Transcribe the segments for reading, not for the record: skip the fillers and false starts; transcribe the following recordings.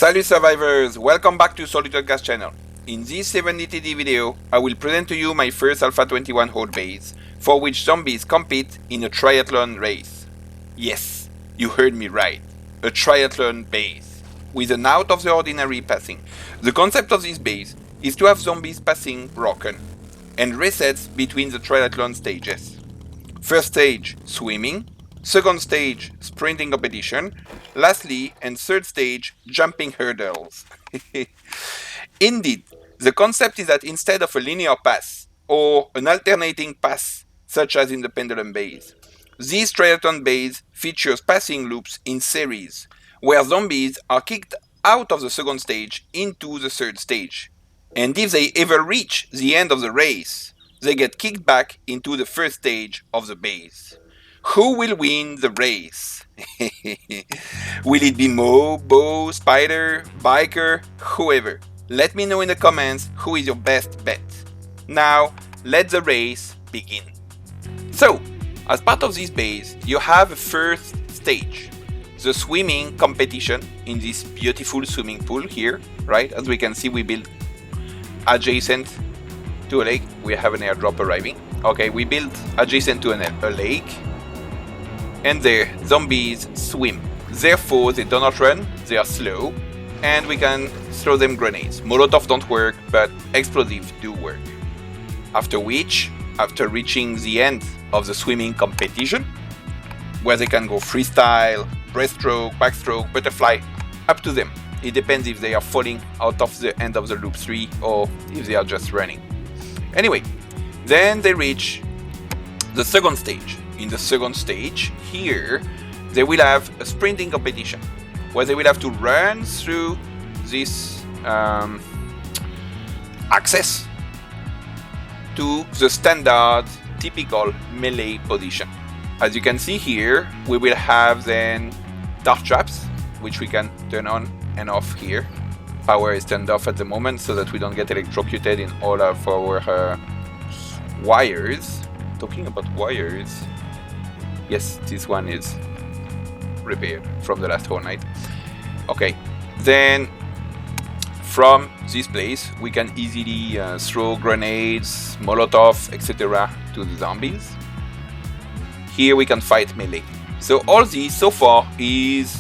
Salut survivors, welcome back to Solitude channel. In this 7DTD video, I will present to you my first Alpha 21 Horde Base, for which zombies compete in a triathlon race. Yes, you heard me right, a triathlon base, with an out of the ordinary passing. The concept of this base is to have zombies passing broken, and resets between the triathlon stages. First stage, swimming. Second stage, sprinting competition. Lastly, and third stage, jumping hurdles. Indeed, the concept is that instead of a linear pass, or an alternating pass, such as in the Pendulum Base, this triathlon base features passing loops in series, where zombies are kicked out of the second stage into the third stage. And if they ever reach the end of the race, they get kicked back into the first stage of the base. Who will win the race? Will it be Mo, Bo, Spider, Biker, whoever? Let me know in the comments who is your best bet. Now, let the race begin. So, as part of this base, you have a first stage, the swimming competition in this beautiful swimming pool here, right? As we can see, we built adjacent to a lake. We have an airdrop arriving. Okay, we built adjacent to a lake. And there, zombies swim. Therefore, they do not run, they are slow, and we can throw them grenades. Molotov don't work, but explosives do work. After which, after reaching the end of the swimming competition, where they can go freestyle, breaststroke, backstroke, butterfly, up to them. It depends if they are falling out of the end of the loop 3 or if they are just running. Anyway, then they reach the second stage. In the second stage, here, they will have a sprinting competition, where they will have to run through this access to the standard, typical melee position. As you can see here, we will have then dart traps, which we can turn on and off here. Power is turned off at the moment so that we don't get electrocuted in all of our wires. Talking about wires, yes, this one is repaired from the last whole night. Okay, then from this place we can easily throw grenades, Molotov, etc. to the zombies. Here we can fight melee. So all this so far is,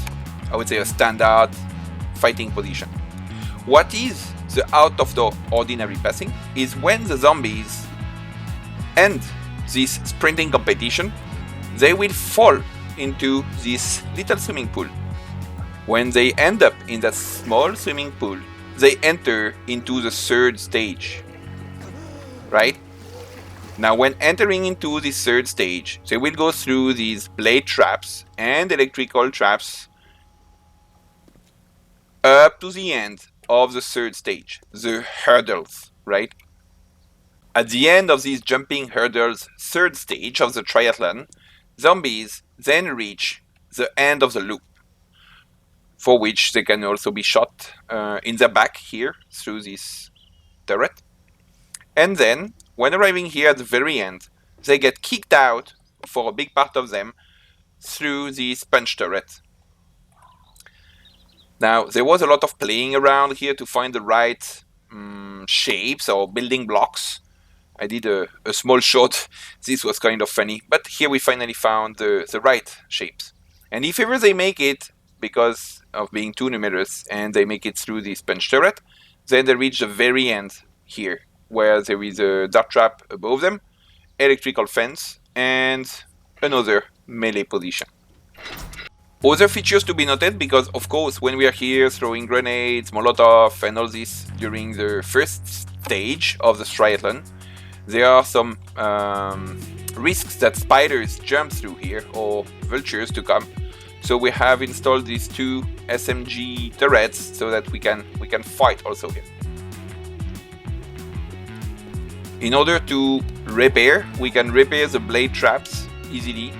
I would say, a standard fighting position. What is the out of the ordinary passing is when the zombies end this sprinting competition, they will fall into this little swimming pool. When they end up in that small swimming pool, they enter into the third stage. Right? Now, when entering into this third stage, they will go through these blade traps and electrical traps up to the end of the third stage, the hurdles, right? At the end of these jumping hurdles third stage of the triathlon, zombies then reach the end of the loop, for which they can also be shot in the back here through this turret. And then, when arriving here at the very end, they get kicked out, for a big part of them, through this punch turret. Now, there was a lot of playing around here to find the right shapes or building blocks. I did a small shot, this was kind of funny, but here we finally found the right shapes. And if ever they make it, because of being too numerous, and they make it through this punch turret, then they reach the very end here, where there is a dart trap above them, electrical fence, and another melee position. Other features to be noted, because of course when we are here throwing grenades, Molotov, and all this during the first stage of the triathlon, there are some risks that spiders jump through here, or vultures to come. So we have installed these two SMG turrets so that we can fight also here. In order to repair, we can repair the blade traps easily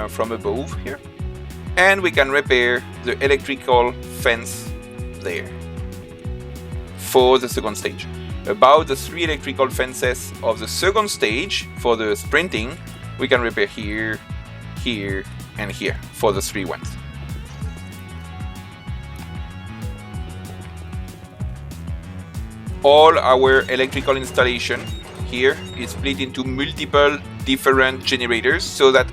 from above here. And we can repair the electrical fence there for the second stage. About the 3 electrical fences of the second stage for the sprinting, we can repair here, here, and here for the 3 ones. all our electrical installation here is split into multiple different generators, so that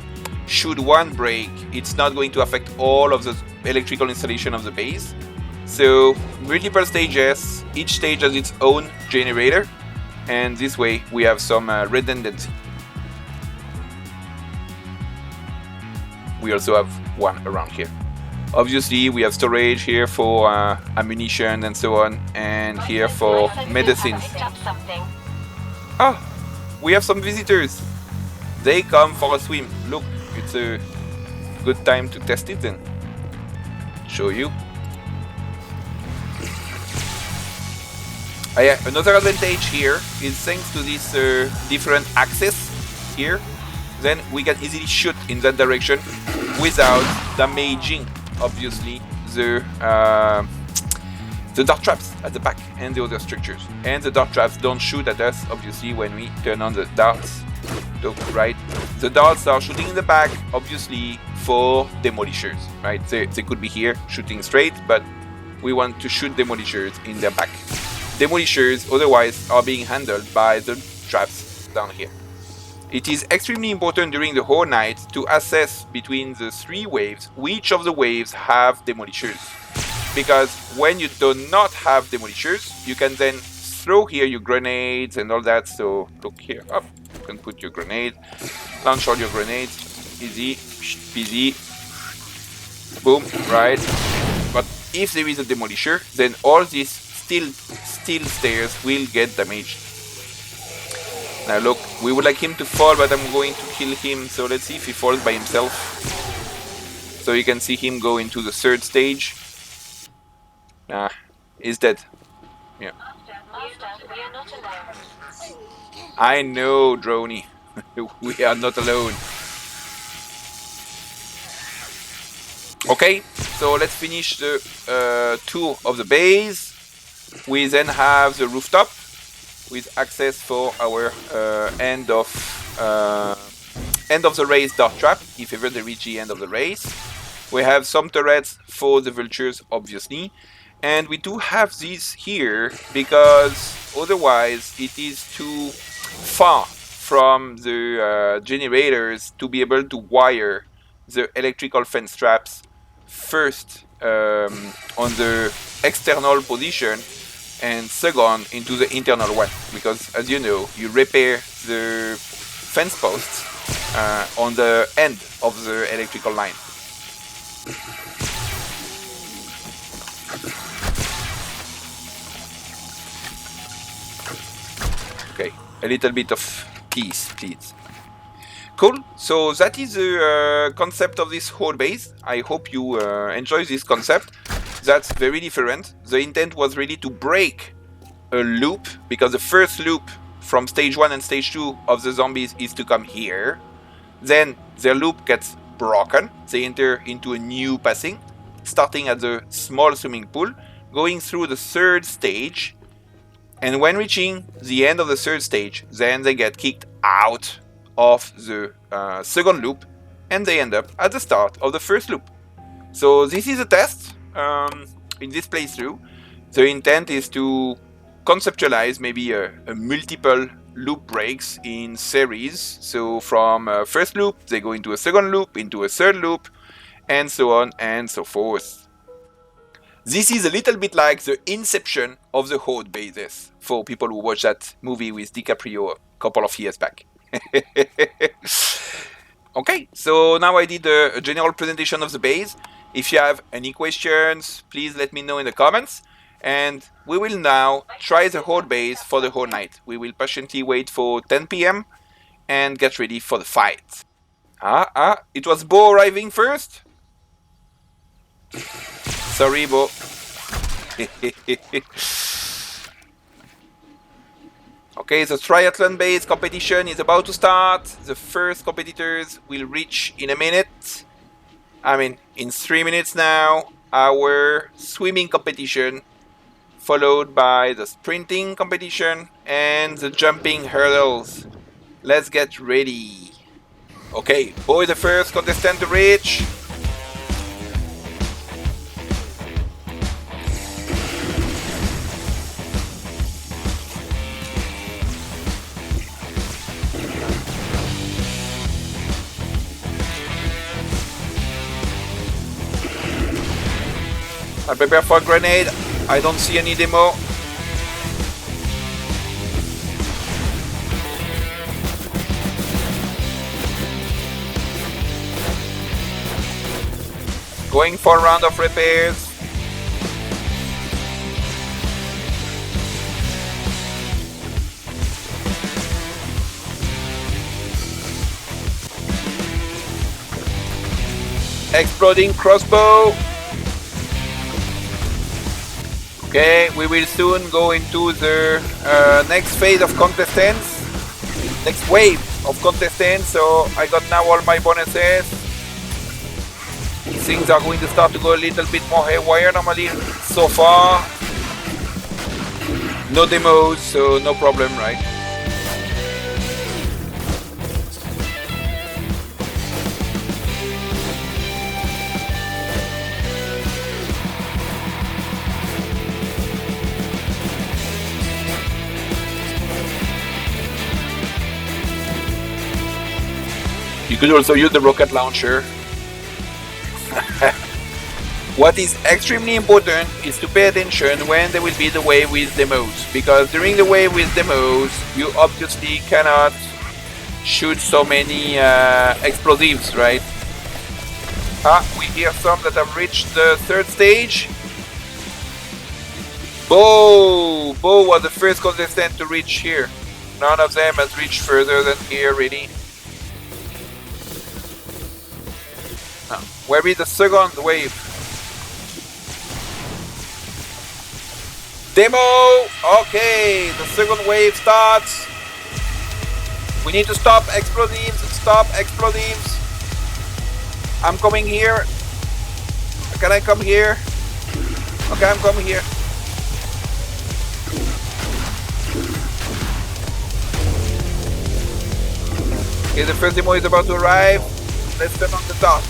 should one break, it's not going to affect all of the electrical installation of the base. So multiple stages, each stage has its own generator, and this way we have some redundancy. We also have one around here. Obviously we have storage here for ammunition and so on, and here for medicines. Ah, we have some visitors. They come for a swim. Look, it's a good time to test it then. Show you. Another advantage here is thanks to this different axis here, then we can easily shoot in that direction without damaging, obviously, the dart traps at the back and the other structures. And the dart traps don't shoot at us, obviously, when we turn on the darts. Look, right? The darts are shooting in the back, obviously, for demolishers, right? They could be here shooting straight, but we want to shoot demolishers in their back. Demolishers otherwise are being handled by the traps down here. It is extremely important during the whole night to assess between the three waves which of the waves have demolishers. Because when you do not have demolishers, you can then throw here your grenades and all that. So look here, up, you can put your grenade, launch all your grenades, easy, peasy, boom, right? But if there is a demolisher, then all these steel stairs will get damaged. Now look, we would like him to fall, but I'm going to kill him, so let's see if he falls by himself. So you can see him go into the third stage. Ah, he's dead. Yeah. I know, Droney. We are not alone. Okay, so let's finish the tour of the base. We then have the rooftop with access for our end of the race dart trap, if ever they reach the end of the race. We have some turrets for the vultures, obviously, and we do have these here because otherwise it is too far from the generators to be able to wire the electrical fence traps first on the external position and second into the internal one, because as you know, you repair the fence posts on the end of the electrical line. Okay, a little bit of peace, please. Cool, so that is the concept of this Horde Base. I hope you enjoy this concept. That's very different. The intent was really to break a loop, because the first loop from stage 1 and stage 2 of the zombies is to come here. Then their loop gets broken. They enter into a new passing, starting at the small swimming pool, going through the third stage, and when reaching the end of the third stage, then they get kicked out of the second loop, and they end up at the start of the first loop. So this is a test in this playthrough. The intent is to conceptualize maybe a multiple loop breaks in series. So from first loop, they go into a second loop, into a third loop, and so on and so forth. This is a little bit like the inception of the Horde bases, for people who watched that movie with DiCaprio a couple of years back. Okay, so now I did a general presentation of the base. If you have any questions, please let me know in the comments. And we will now try the Horde base for the whole night. We will patiently wait for 10 PM and get ready for the fight. It was Bo arriving first? Sorry, Bo. Okay, the Triathlon base competition is about to start. The first competitors will reach in a minute. I mean, in 3 minutes now. Our swimming competition, followed by the sprinting competition and the jumping hurdles. Let's get ready. Okay, Bo is the first contestant to reach. I prepare for a grenade. I don't see any demo. Going for a round of repairs. Exploding crossbow. Okay, we will soon go into the next phase of contestants. Next wave of contestants. So I got now all my bonuses. Things are going to start to go a little bit more haywire normally. So far, no demos, so no problem, right? You could also use the rocket launcher. What is extremely important is to pay attention when there will be the wave with demos, because during the wave with demos you obviously cannot shoot so many explosives, right? We hear some that have reached the third stage. Bo was the first contestant to reach here. None of them has reached further than here really. Where is the second wave? Demo! Okay, the second wave starts. We need to stop explosives. Stop explosives. I'm coming here. Can I come here? Okay, I'm coming here. Okay, the first demo is about to arrive. Let's turn on the dot.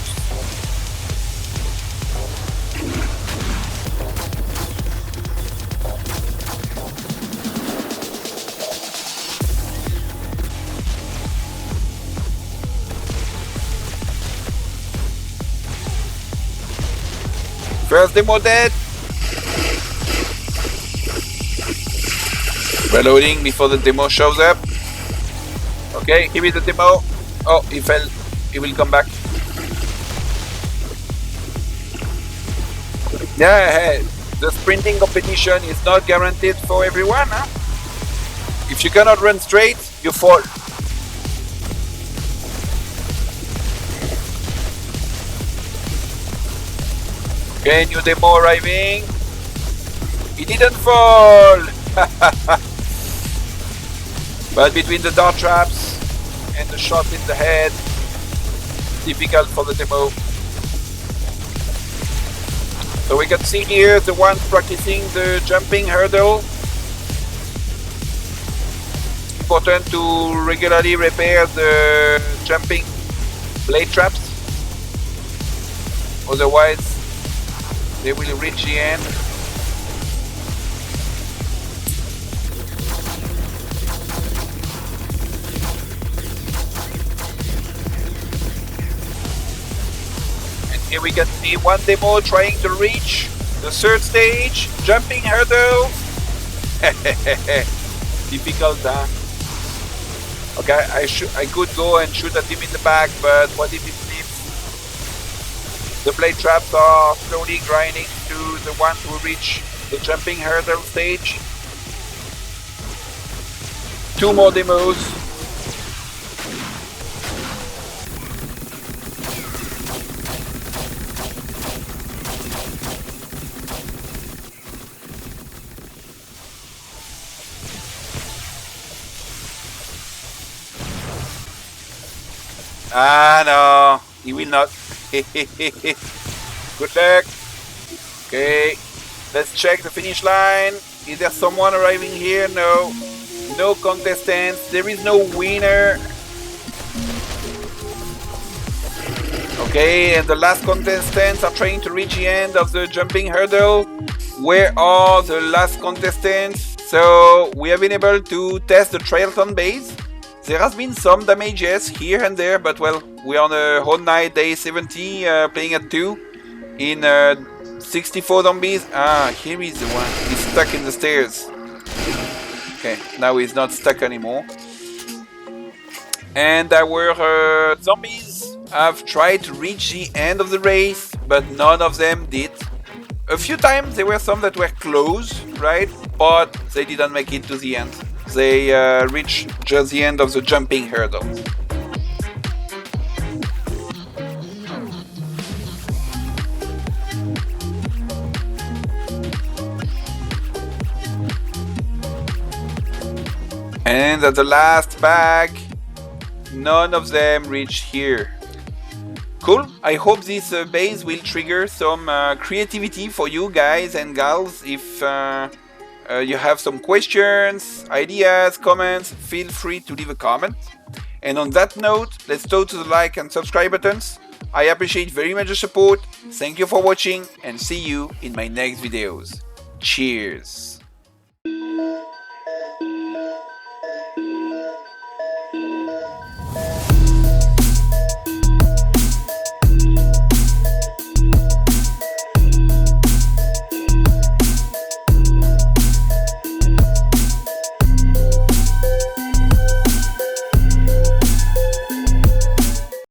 First demo dead. Reloading before the demo shows up. Okay, here is the demo. Oh, he fell. He will come back. Yeah, the sprinting competition is not guaranteed for everyone. Huh? If you cannot run straight, you fall. Okay, new demo arriving. He didn't fall! But between the dart traps and the shot in the head, difficult for the demo. So we can see here the ones practicing the jumping hurdle. Important to regularly repair the jumping blade traps. Otherwise, they will reach the end. And here we can see one demo trying to reach the third stage, jumping hurdle. Difficult, huh? Okay, I could go and shoot at him in the back, but what if it slips? The blade traps are slowly grinding to the ones who reach the jumping hurdle stage. 2 more demos. Ah no, he will not. Good luck. Okay, let's check the finish line. Is there someone arriving here? No. No contestants. There is no winner. Okay, and the last contestants are trying to reach the end of the jumping hurdle. Where are the last contestants? So we have been able to test the Triathlon base. There has been some damages here and there, but well, we're on a Horde night day 70, playing at 2 in 64 zombies. Ah, here is the one. He's stuck in the stairs. Okay, now he's not stuck anymore. And our zombies have tried to reach the end of the race, but none of them did. A few times there were some that were close, right? But they didn't make it to the end. They reached just the end of the jumping hurdles. And at the last bag, none of them reached here. Cool, I hope this base will trigger some creativity for you guys and gals. If you have some questions, ideas, comments, feel free to leave a comment. And on that note, let's go to the like and subscribe buttons. I appreciate very much the support. Thank you for watching and see you in my next videos. Cheers!